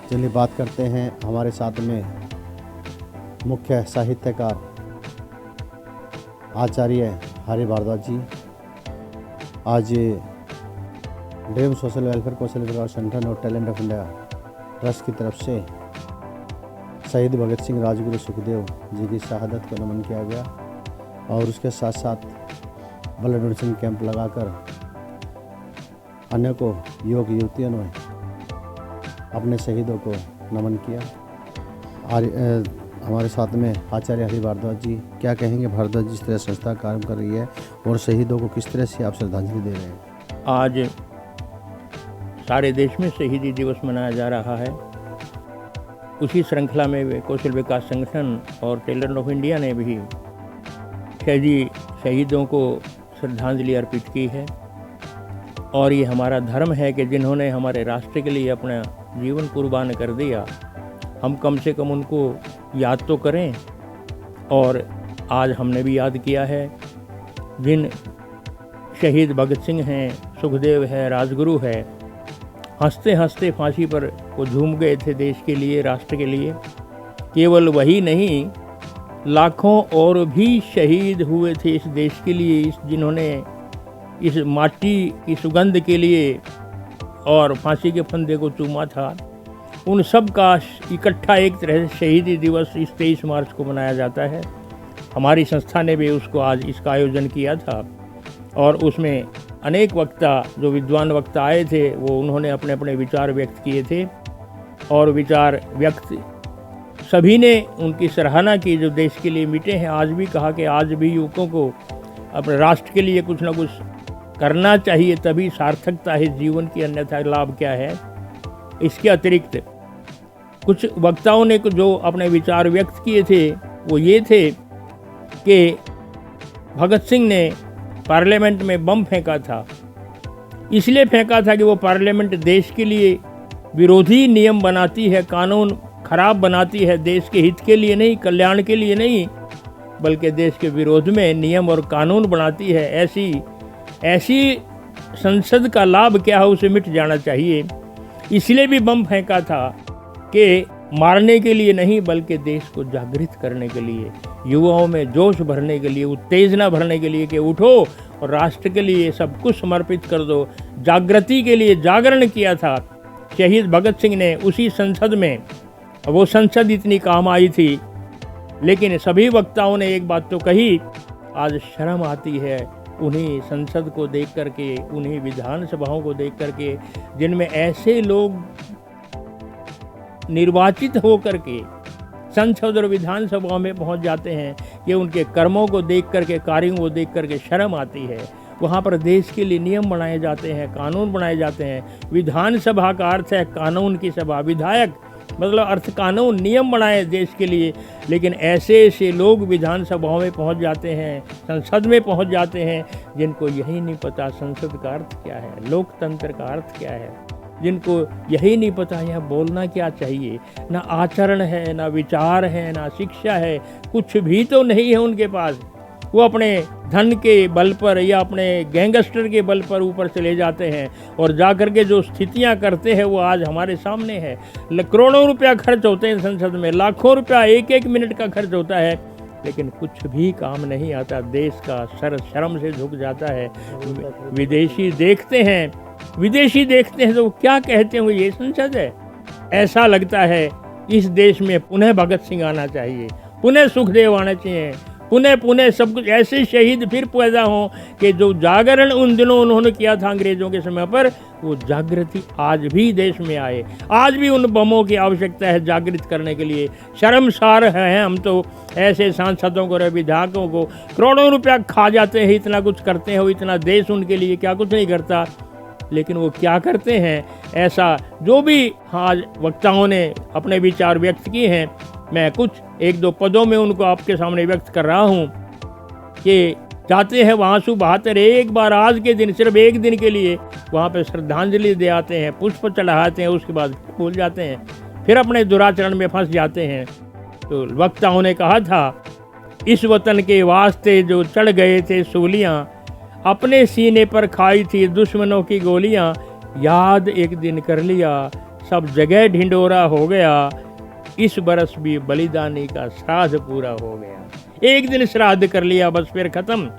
चलिए बात करते हैं हमारे साथ में मुख्य साहित्यकार आचार्य हरि भारद्वाज जी। आज ड्रीम सोशल वेलफेयर कौशल विकास संगठन और टैलेंट ऑफ इंडिया ट्रस्ट की तरफ से शहीद भगत सिंह राजगुरु सुखदेव जी की शहादत को नमन किया गया और उसके साथ साथ ब्लड डोनेशन कैंप लगाकर अनेकों युवक युवतियों ने अपने शहीदों को नमन किया। हमारे साथ में आचार्य हरि भारद्वाज जी, क्या कहेंगे? भारद्वाज जिस तरह संस्था काम कर रही है और शहीदों को किस तरह से आप श्रद्धांजलि दे रहे हैं? आज सारे देश में शहीदी दिवस मनाया जा रहा है। उसी श्रृंखला में कौशल विकास संगठन और टैलेंट ऑफ इंडिया ने भी शहीदों को श्रद्धांजलि अर्पित की है। और ये हमारा धर्म है कि जिन्होंने हमारे राष्ट्र के लिए अपना जीवन कुर्बान कर दिया, हम कम से कम उनको याद तो करें। और आज हमने भी याद किया है जिन शहीद भगत सिंह हैं, सुखदेव है, राजगुरु है, हंसते हंसते फांसी पर वो झूम गए थे देश के लिए, राष्ट्र के लिए। केवल वही नहीं, लाखों और भी शहीद हुए थे इस देश के लिए, जिन्होंने इस माटी की सुगंध के लिए और फांसी के फंदे को चूमा था। उन सब का इकट्ठा एक तरह से शहीदी दिवस इस 23 मार्च को मनाया जाता है। हमारी संस्था ने भी उसको आज इसका आयोजन किया था और उसमें अनेक वक्ता, जो विद्वान वक्ता आए थे, वो उन्होंने अपने अपने विचार व्यक्त किए थे और विचार व्यक्त सभी ने उनकी सराहना की जो देश के लिए मिटे हैं। आज भी कहा कि आज भी युवकों को अपने राष्ट्र के लिए कुछ ना कुछ करना चाहिए, तभी सार्थकता है जीवन की, अन्यथा लाभ क्या है। इसके अतिरिक्त कुछ वक्ताओं ने जो अपने विचार व्यक्त किए थे वो ये थे कि भगत सिंह ने पार्लियामेंट में बम फेंका था, इसलिए फेंका था कि वो पार्लियामेंट देश के लिए विरोधी नियम बनाती है, कानून खराब बनाती है, देश के हित के लिए नहीं, कल्याण के लिए नहीं, बल्कि देश के विरोध में नियम और कानून बनाती है। ऐसी संसद का लाभ क्या है, उसे मिट जाना चाहिए। इसलिए भी बम फेंका था कि मारने के लिए नहीं, बल्कि देश को जागृत करने के लिए, युवाओं में जोश भरने के लिए, उत्तेजना भरने के लिए कि उठो और राष्ट्र के लिए सब कुछ समर्पित कर दो। जागृति के लिए जागरण किया था शहीद भगत सिंह ने उसी संसद में। वो संसद इतनी काम आई थी, लेकिन सभी वक्ताओं ने एक बात तो कही, आज शर्म आती है उन्हीं संसद को देख करके, उन्हीं विधानसभाओं को देख करके, जिनमें ऐसे लोग निर्वाचित होकर के संसद और विधानसभाओं में पहुंच जाते हैं कि उनके कर्मों को देख करके, कार्यों को देख करके शर्म आती है। वहाँ पर देश के लिए नियम बनाए जाते हैं, कानून बनाए जाते हैं। विधानसभा का अर्थ है कानून की सभा, विधायक मतलब अर्थ कानून, नियम बनाए देश के लिए। लेकिन ऐसे लोग विधानसभाओं में पहुंच जाते हैं, संसद में पहुंच जाते हैं, जिनको यही नहीं पता संसद का अर्थ क्या है, लोकतंत्र का अर्थ क्या है, जिनको यही नहीं पता यहाँ बोलना क्या चाहिए। ना आचरण है, ना विचार है, ना शिक्षा है, कुछ भी तो नहीं है उनके पास। वो अपने धन के बल पर या अपने गैंगस्टर के बल पर ऊपर चले जाते हैं और जाकर के जो स्थितियां करते हैं वो आज हमारे सामने है। करोड़ों रुपया खर्च होते हैं संसद में, लाखों रुपया एक मिनट का खर्च होता है, लेकिन कुछ भी काम नहीं आता। देश का सर शर्म से झुक जाता है। विदेशी देखते हैं तो क्या कहते हैं, ये संसद है। ऐसा लगता है इस देश में पुनः भगत सिंह आना चाहिए, पुनः सुखदेव आना चाहिए, पुनः सब कुछ ऐसे शहीद फिर पैदा हों कि जो जागरण उन दिनों उन्होंने किया था अंग्रेजों के समय पर, वो जागृति आज भी देश में आए। आज भी उन बमों की आवश्यकता है जागृत करने के लिए। शर्मसार हैं हम तो ऐसे सांसदों को, विधायकों को करोड़ों रुपया खा जाते हैं, इतना कुछ करते हैं, वो इतना देश उनके लिए क्या कुछ नहीं करता, लेकिन वो क्या करते हैं। ऐसा जो भी आज वक्ताओं ने अपने विचार व्यक्त किए हैं, मैं कुछ एक दो पदों में उनको आपके सामने व्यक्त कर रहा हूँ कि जाते हैं वहाँ आंसू बहाते एक बार आज के दिन, सिर्फ एक दिन के लिए वहाँ पे श्रद्धांजलि दे आते हैं, पुष्प चढ़ाते हैं, उसके बाद भूल जाते हैं, फिर अपने दुराचरण में फंस जाते हैं। तो वक्ताओं ने कहा था, इस वतन के वास्ते जो चढ़ गए थे सूलियाँ, अपने सीने पर खाई थी दुश्मनों की गोलियाँ, याद एक दिन कर लिया सब जगह ढिंडोरा हो गया, इस बरस भी बलिदानी का श्राद्ध पूरा हो गया। एक दिन श्राद्ध कर लिया, बस फिर खत्म।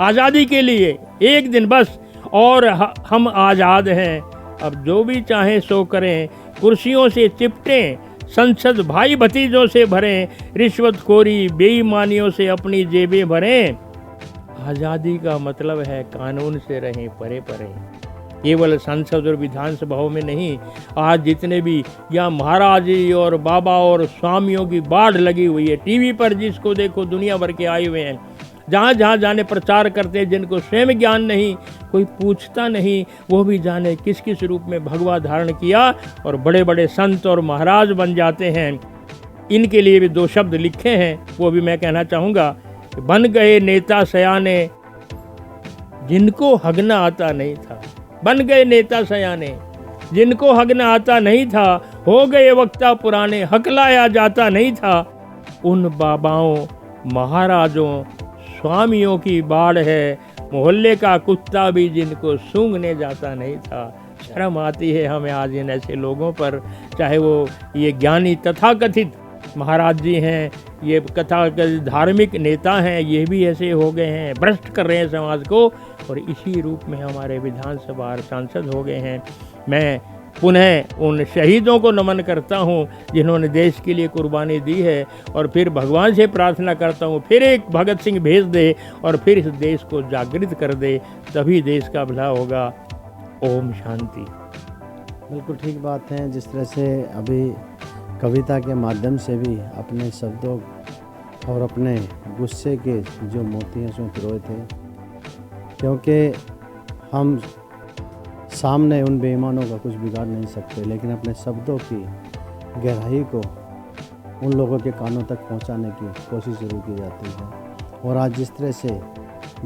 आज़ादी के लिए एक दिन बस, और हम आज़ाद हैं। अब जो भी चाहें सो करें, कुर्सियों से चिपटें, संसद भाई भतीजों से भरें, रिश्वतखोरी बेईमानियों से अपनी जेबें भरें। आज़ादी का मतलब है कानून से रहें परे परे। केवल संसद और विधानसभाओं में नहीं, आज जितने भी यहाँ महाराज जी और बाबा और स्वामियों की बाढ़ लगी हुई है। टीवी पर जिसको देखो दुनिया भर के आए हुए हैं, जहाँ जहाँ जाने प्रचार करते हैं। जिनको स्वयं ज्ञान नहीं, कोई पूछता नहीं, वो भी जाने किस किस रूप में भगवा धारण किया और बड़े बड़े संत और महाराज बन जाते हैं। इनके लिए भी 2 शब्द लिखे हैं, वो भी मैं कहना चाहूँगा। बन गए नेता सयाने जिनको हगना आता नहीं था। बन गए नेता सयाने जिनको हगना आता नहीं था, हो गए वक्ता पुराने हकलाया जाता नहीं था। उन बाबाओं महाराजों स्वामियों की बाढ़ है, मोहल्ले का कुत्ता भी जिनको सूंघने जाता नहीं था। शर्म आती है हमें आज इन ऐसे लोगों पर, चाहे वो ये ज्ञानी तथाकथित महाराज जी हैं, ये कथा धार्मिक नेता हैं, ये भी ऐसे हो गए हैं, भ्रष्ट कर रहे हैं समाज को, और इसी रूप में हमारे विधानसभा सांसद हो गए हैं। मैं पुनः उन शहीदों को नमन करता हूँ जिन्होंने देश के लिए कुर्बानी दी है, और फिर भगवान से प्रार्थना करता हूँ फिर एक भगत सिंह भेज दे और फिर इस देश को जागृत कर दे, तभी देश का भला होगा। ओम शांति। बिल्कुल ठीक बात है। जिस तरह से अभी कविता के माध्यम से भी अपने शब्दों और अपने गुस्से के जो मोती हैं उसमें पिरोए थे, क्योंकि हम सामने उन बेईमानों का कुछ बिगाड़ नहीं सकते, लेकिन अपने शब्दों की गहराई को उन लोगों के कानों तक पहुंचाने की कोशिश ज़रूर की जाती है। और आज जिस तरह से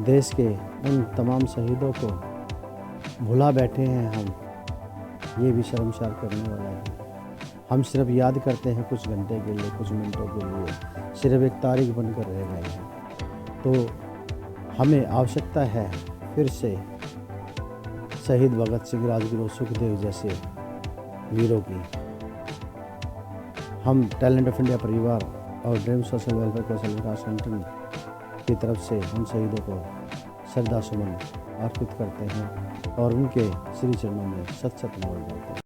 देश के उन तमाम शहीदों को भुला बैठे हैं हम, ये भी शर्मसार करने वाला है। हम सिर्फ याद करते हैं कुछ घंटे के लिए, कुछ मिनटों के लिए, सिर्फ एक तारीख बनकर रह गए हैं। तो हमें आवश्यकता है फिर से शहीद भगत सिंह, राजगुरु सुखदेव जैसे वीरों की। हम टैलेंट ऑफ इंडिया परिवार और ड्रीम सोशल वेलफेयर कौशल विकास संगठन की तरफ से उन शहीदों को श्रद्धा सुमन अर्पित करते हैं और उनके श्री चरणों में सत सत नमन करते हैं।